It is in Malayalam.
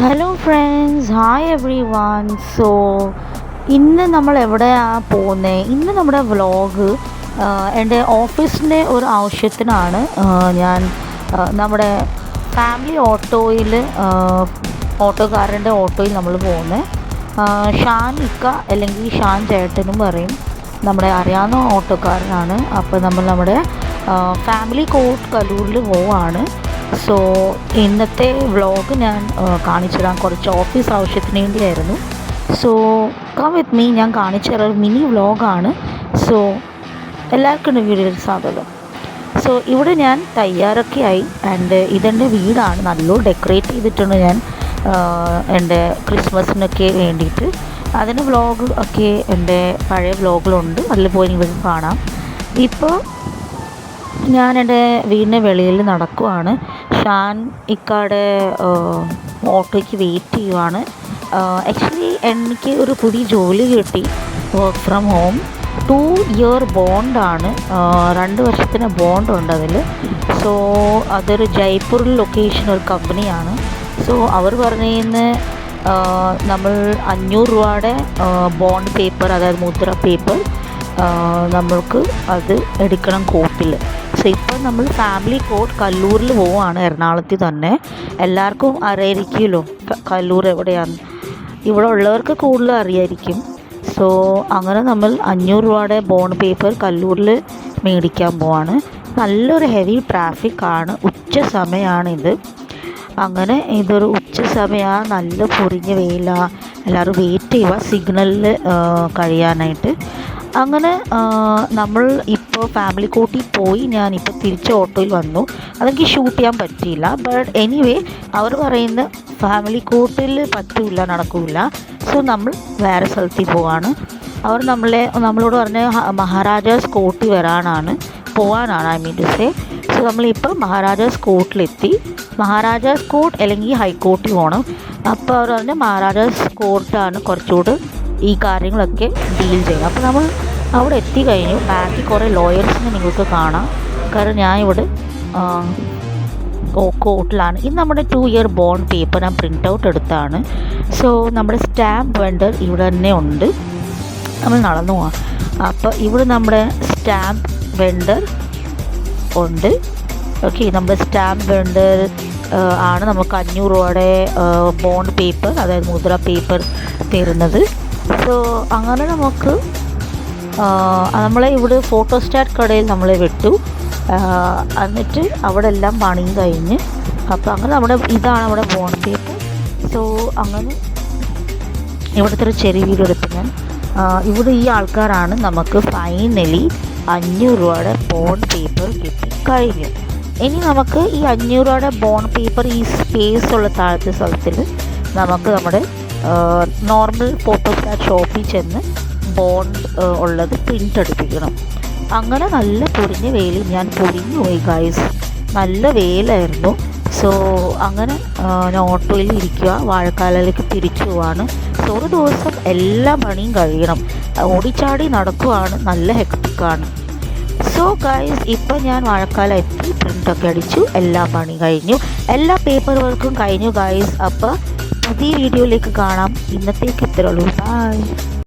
Hello friends, hi every one. So ഇന്ന് നമ്മൾ എവിടെയാണ് പോകുന്നത്? ഇന്ന് നമ്മുടെ വ്ളോഗ് എൻ്റെ ഓഫീസിൻ്റെ ഒരു ആവശ്യത്തിനാണ് ഞാൻ നമ്മുടെ ഫാമിലി ഓട്ടോയിൽ ഓട്ടോക്കാരൻ്റെ ഓട്ടോയിൽ നമ്മൾ പോകുന്നത്. ഷാൻ ഇക്ക അല്ലെങ്കിൽ ഷാൻ ചേട്ടനും പറയും, നമ്മുടെ അറിയാവുന്ന ഓട്ടോക്കാരനാണ്. അപ്പോൾ നമ്മുടെ ഫാമിലി കോർട്ട് കലൂരിൽ പോവാണ്. സോ ഇന്നത്തെ വ്ളോഗ് ഞാൻ കാണിച്ചുതരാം. കുറച്ച് ഓഫീസ് ആവശ്യത്തിന് വേണ്ടിയായിരുന്നു. സോ കം വിത്ത് മീ, ഞാൻ കാണിച്ചു തരാം. മിനി വ്ളോഗാണ്. സോ എല്ലാവർക്കും വീഡിയോയിൽ സ്വാഗതം. സോ ഇവിടെ ഞാൻ തയ്യാറൊക്കെ ആയി. ആൻഡ് ഇതെൻ്റെ വീടാണ്. നല്ലോണം ഡെക്കറേറ്റ് ചെയ്തിട്ടുണ്ട് ഞാൻ എൻ്റെ ക്രിസ്മസിനൊക്കെ വേണ്ടിയിട്ട്. അതിന് വ്ളോഗ് ഒക്കെ എൻ്റെ പഴയ വ്ളോഗിലുണ്ട്, അതിൽ പോയി നിങ്ങൾക്ക് കാണാം. ഇപ്പോൾ ഞാൻ എൻ്റെ വീടിൻ്റെ വെളിയിൽ നടക്കുവാണ്. ഷാൻ ഇക്കാടെ ഓട്ടോയ്ക്ക് വെയിറ്റ് ചെയ്യുവാണ്. ആക്ച്വലി എനിക്ക് ഒരു പുതിയ ജോലി കിട്ടി, വർക്ക് ഫ്രം ഹോം. 2 ഇയർ ബോണ്ടാണ്, 2 വർഷത്തിന് ബോണ്ടുണ്ട് അതിൽ. സോ അതൊരു ജയ്പൂരിൽ ലൊക്കേഷൻ ഒരു കമ്പനിയാണ്. സോ അവർ പറഞ്ഞിരുന്ന് നമ്മൾ 500 രൂപയുടെ ബോണ്ട് പേപ്പർ, അതായത് മുദ്ര പേപ്പർ നമ്മൾക്ക് അത് എടുക്കണം കോർട്ടിൽ. സോ ഇപ്പം നമ്മൾ ഫാമിലി കോർട്ട് കല്ലൂരിൽ പോവുകയാണ്, എറണാകുളത്തിൽ തന്നെ. എല്ലാവർക്കും അറിയായിരിക്കുമല്ലോ കല്ലൂർ എവിടെയാണ്. ഇവിടെ ഉള്ളവർക്ക് കൂടുതൽ അറിയായിരിക്കും. സോ അങ്ങനെ നമ്മൾ 500 രൂപയുടെ ബോണ്ട് പേപ്പർ കല്ലൂരിൽ മേടിക്കാൻ പോവാണ്. നല്ലൊരു ഹെവി ട്രാഫിക്കാണ്, ഉച്ച സമയമാണിത്. അങ്ങനെ ഇതൊരു ഉച്ച സമയമാണ്, നല്ല പൊരിഞ്ഞ വെയിലാണ്. എല്ലാവരും വെയിറ്റ് ചെയ്യുക സിഗ്നലിൽ കഴിയാനായിട്ട്. അങ്ങനെ നമ്മൾ ഇപ്പോൾ ഫാമിലി കോർട്ടിൽ പോയി. ഞാനിപ്പോൾ തിരിച്ച് ഓട്ടോയിൽ വന്നു. അതെനിക്ക് ഷൂട്ട് ചെയ്യാൻ പറ്റിയില്ല. ബട്ട് എനിവേ അവർ പറയുന്ന ഫാമിലി കോർട്ടിൽ പറ്റില്ല, നടക്കില്ല. സോ നമ്മൾ വേറെ സ്ഥലത്തിൽ പോവാണ്. അവർ നമ്മളോട് പറഞ്ഞ മഹാരാജാസ് കോർട്ടിൽ പോകാനാണ്, I mean to say. So നമ്മളിപ്പോൾ മഹാരാജാസ് കോർട്ടിലെത്തി. മഹാരാജാസ് കോർട്ട് അല്ലെങ്കിൽ ഹൈക്കോർട്ടിൽ പോകണം. അപ്പോൾ അവർ പറഞ്ഞ മഹാരാജാസ് കോർട്ടാണ് കുറച്ചുകൂടി ഈ കാര്യങ്ങളൊക്കെ ഡീൽ ചെയ്യണം. അപ്പോൾ നമ്മൾ അവിടെ എത്തിക്കഴിഞ്ഞു. ബാക്കിൽ കുറേ ലോയേഴ്സിനെ നിങ്ങൾക്ക് കാണാം. കാരണം ഞാൻ ഇവിടെ കോർട്ടിലാണ്. ഇത് നമ്മുടെ 2 ഇയർ ബോണ്ട് പേപ്പർ ഞാൻ പ്രിൻ്റ് ഔട്ട് എടുത്താണ്. സോ നമ്മുടെ സ്റ്റാമ്പ് വെണ്ടർ ഇവിടെ തന്നെ ഉണ്ട്. നമ്മൾ നടന്നു പോവാം. അപ്പോൾ ഇവിടെ നമ്മുടെ സ്റ്റാമ്പ് വെണ്ടർ ഉണ്ട്. ഓക്കെ, നമ്മുടെ സ്റ്റാമ്പ് വെണ്ടർ ആണ് നമുക്ക് 500 രൂപയുടെ ബോണ്ട് പേപ്പർ, അതായത് മുദ്ര പേപ്പർ തരുന്നത്. സോ അങ്ങനെ നമുക്ക് നമ്മളെ ഇവിടെ ഫോട്ടോസ്റ്റാറ്റ് കടയിൽ നമ്മളെ വിട്ടു. എന്നിട്ട് അവിടെ എല്ലാം പണിയും കഴിഞ്ഞ്. അപ്പോൾ അങ്ങനെ ഇതാണ് നമ്മുടെ ബോണ്ട് പേപ്പർ. സോ അങ്ങനെ ഇവിടുത്തെ ഒരു ചെറിയ വീഡിയോ എടുത്ത് ഞാൻ ഇവിടെ ഈ ആൾക്കാരാണ് നമുക്ക് ഫൈനലി 500 രൂപയുടെ ബോണ്ട് പേപ്പർ കിട്ടിക്കഴിഞ്ഞു. ഇനി നമുക്ക് ഈ 500 രൂപയുടെ ബോണ്ട് പേപ്പർ ഈ സ്പേസ് ഉള്ള താഴത്തെ സ്ഥലത്തിൽ നമുക്ക് നമ്മുടെ നോർമൽ ഫോട്ടോസ്റ്റാറ്റ് ഷോപ്പിൽ ചെന്ന് ബോണ്ട് ഉള്ളത് പ്രിൻ്റ് എടുപ്പിക്കണം. അങ്ങനെ നല്ല പൊരിഞ്ഞ വെയിലിൽ ഞാൻ പൊരിഞ്ഞു പോയി ഗൈസ്. നല്ല വെയിലായിരുന്നു. സോ അങ്ങനെ ഞാൻ ഓട്ടോയിൽ ഇരിക്കുക, വാഴക്കാലിലേക്ക് തിരിച്ചു പോവാണ്. സോ ഒരു ദിവസം എല്ലാ പണിയും കഴിയണം, ഓടിച്ചാടി നടക്കുവാണ്, നല്ല ഹെക്ടിക്കാണ്. സോ ഗൈസ് ഇപ്പം ഞാൻ വാഴക്കാല എത്തി, പ്രിൻ്റൊക്കെ അടിച്ചു, എല്ലാ പണി കഴിഞ്ഞു, എല്ലാ പേപ്പർ വർക്കും കഴിഞ്ഞു ഗൈസ്. അപ്പോൾ പുതിയ വീഡിയോയിലേക്ക് കാണാം. ഇന്നത്തേക്ക് ഇത്രയുള്ളൂ. ബൈ.